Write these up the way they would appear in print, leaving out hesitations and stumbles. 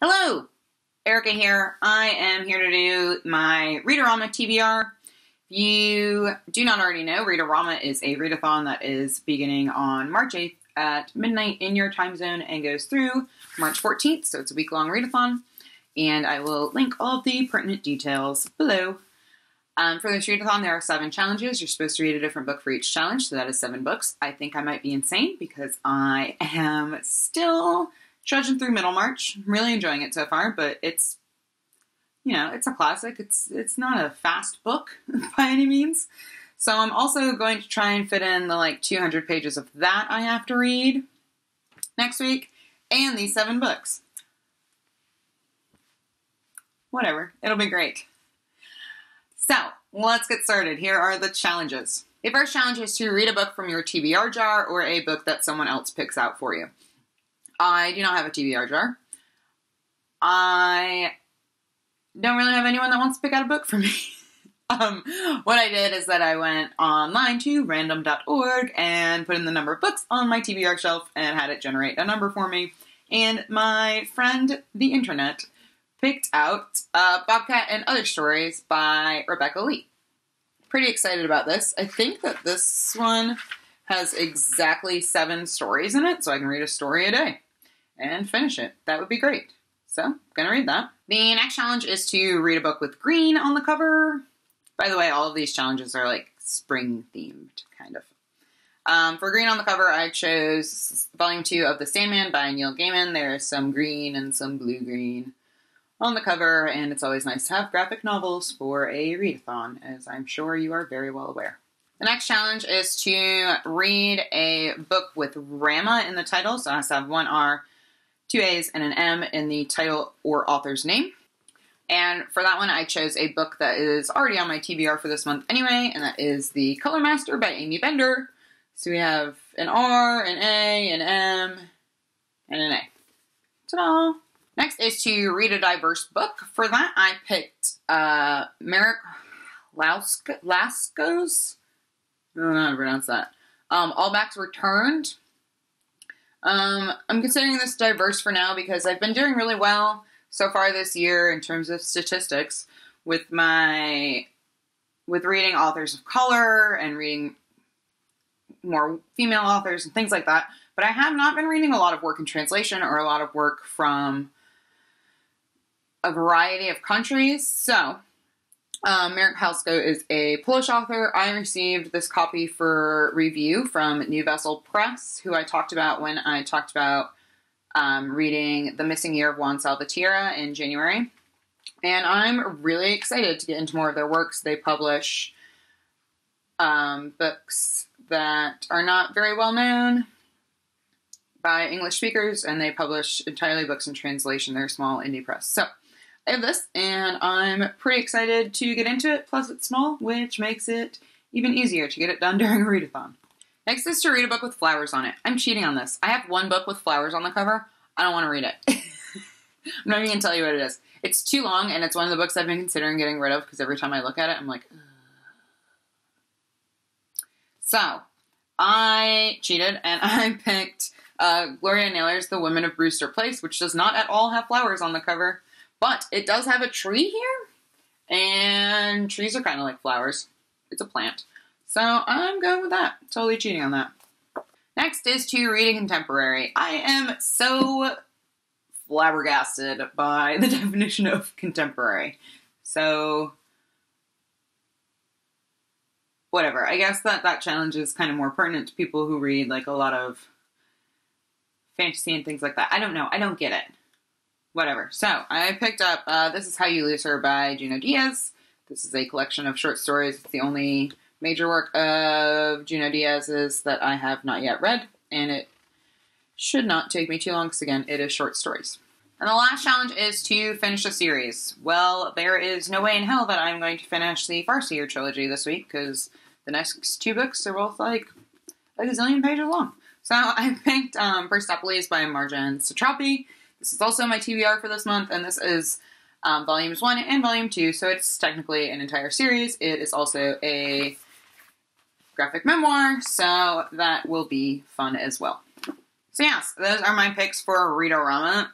Hello, Erica here. I am here to do my Readorama Tbr. If you do not already know, Readorama is a readathon that is beginning on March 8th at midnight in your time zone and goes through March 14th, so it's a week-long readathon. And I will link all of the pertinent details below. For this readathon, there are 7 challenges. You're supposed to read a different book for each challenge, so that is 7 books. I think I might be insane because I am still trudging through Middlemarch. I'm really enjoying it so far, but it's, it's a classic. It's not a fast book by any means. So I'm also going to try and fit in the 200 pages of that I have to read next week and these 7 books. Whatever. It'll be great. So let's get started. Here are the challenges. The first challenge is to read a book from your TBR jar or a book that someone else picks out for you. I do not have a TBR jar. I don't really have anyone that wants to pick out a book for me. What I did is that I went online to random.org and put in the number of books on my TBR shelf and had it generate a number for me. And my friend, the internet, picked out Bobcat and Other Stories by Rebecca Lee. Pretty excited about this. I think that this one has exactly 7 stories in it, so I can read a story a day and finish it. That would be great. So, I'm gonna read that. The next challenge is to read a book with green on the cover. By the way, all of these challenges are spring themed, kind of. For green on the cover, I chose Volume 2 of The Sandman by Neil Gaiman. There's some green and some blue-green on the cover, and it's always nice to have graphic novels for a readathon, as I'm sure you are very well aware. The next challenge is to read a book with Rama in the title, so it has to have 1 R, 2 A's, and an M in the title or author's name. And for that one, I chose a book that is already on my TBR for this month anyway, and that is The Color Master by Amy Bender. So we have an R, an A, an M, and an A. Ta-da! Next is to read a diverse book. For that, I picked Merrick Lasco's, I don't know how to pronounce that. All Backs Were Turned. I'm considering this diverse for now because I've been doing really well so far this year in terms of statistics with reading authors of color and reading more female authors and things like that. But I have not been reading a lot of work in translation or a lot of work from a variety of countries. So Merrick Halsko is a Polish author. I received this copy for review from New Vessel Press, who I talked about when I talked about reading The Missing Year of Juan Salvatierra in January. And I'm really excited to get into more of their works. They publish books that are not very well known by English speakers, and they publish entirely books in translation. They're a small indie press. So I have this, and I'm pretty excited to get into it, plus it's small, which makes it even easier to get it done during a readathon. Next is to read a book with flowers on it. I'm cheating on this. I have 1 book with flowers on the cover. I don't want to read it. I'm not even going to tell you what it is. It's too long, and it's one of the books I've been considering getting rid of, because every time I look at it, I'm like, ugh. So, I cheated, and I picked Gloria Naylor's The Women of Brewster Place, which does not at all have flowers on the cover. But it does have a tree here, and trees are kind of like flowers. It's a plant. So I'm going with that. Totally cheating on that. Next is to read a contemporary. I am so flabbergasted by the definition of contemporary. So whatever. I guess that challenge is kind of more pertinent to people who read a lot of fantasy and things like that. I don't know. I don't get it. Whatever. So, I picked up This Is How You Lose Her by Junot Díaz. This is a collection of short stories. It's the only major work of Junot Díaz's that I have not yet read, and it should not take me too long because, again, it is short stories. And the last challenge is to finish a series. Well, there is no way in hell that I'm going to finish the Farseer trilogy this week because the next 2 books are both a gazillion pages long. So, I picked Persepolis by Marjane Satrapi. This is also my TBR for this month, and this is Volumes 1 and Volume 2, so it's technically an entire series. It is also a graphic memoir, so that will be fun as well. So yes, those are my picks for Readorama.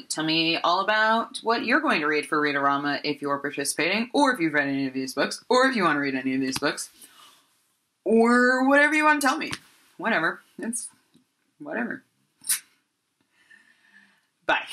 Tell me all about what you're going to read for Readorama if you're participating, or if you've read any of these books, or if you want to read any of these books, or whatever you want to tell me. Whatever. It's whatever. Bye.